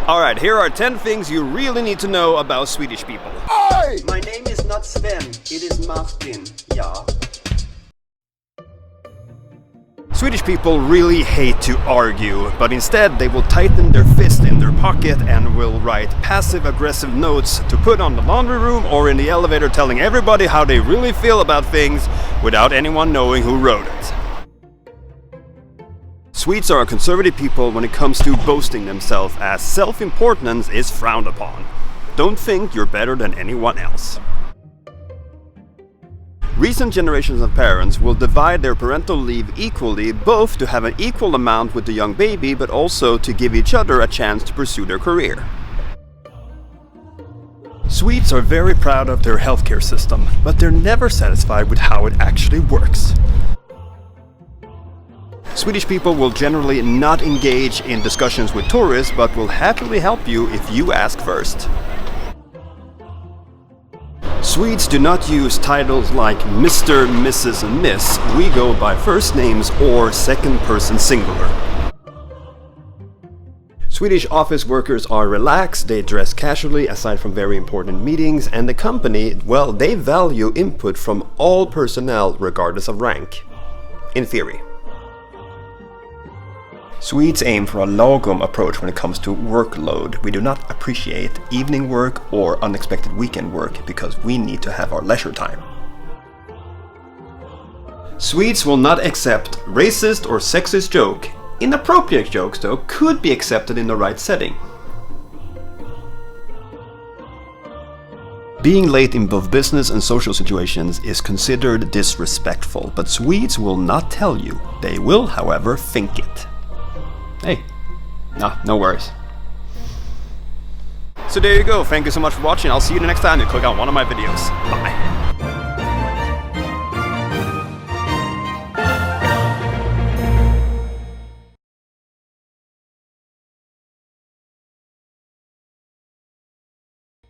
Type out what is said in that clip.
Alright, here are 10 things you really need to know about Swedish people. Oi! My name is not Sven, it is Martin, yeah. Swedish people really hate to argue, but instead they will tighten their fist in their pocket and will write passive-aggressive notes to put on the laundry room or in the elevator telling everybody how they really feel about things without anyone knowing who wrote it. Swedes are a conservative people when it comes to boasting themselves, as self-importance is frowned upon. Don't think you're better than anyone else. Recent generations of parents will divide their parental leave equally, both to have an equal amount with the young baby, but also to give each other a chance to pursue their career. Swedes are very proud of their healthcare system, but they're never satisfied with how it actually works. Swedish people will generally not engage in discussions with tourists, but will happily help you if you ask first. Swedes do not use titles like Mr., Mrs. and Miss. We go by first names or second person singular. Swedish office workers are relaxed, they dress casually aside from very important meetings, and the company, well, they value input from all personnel regardless of rank. In theory. Swedes aim for a lagom approach when it comes to workload. We do not appreciate evening work or unexpected weekend work because we need to have our leisure time. Swedes will not accept racist or sexist joke. Inappropriate jokes, though, could be accepted in the right setting. Being late in both business and social situations is considered disrespectful, but Swedes will not tell you. They will, however, think it. Hey, no worries. So there you go, thank you so much for watching. I'll see you the next time you click on one of my videos. Bye.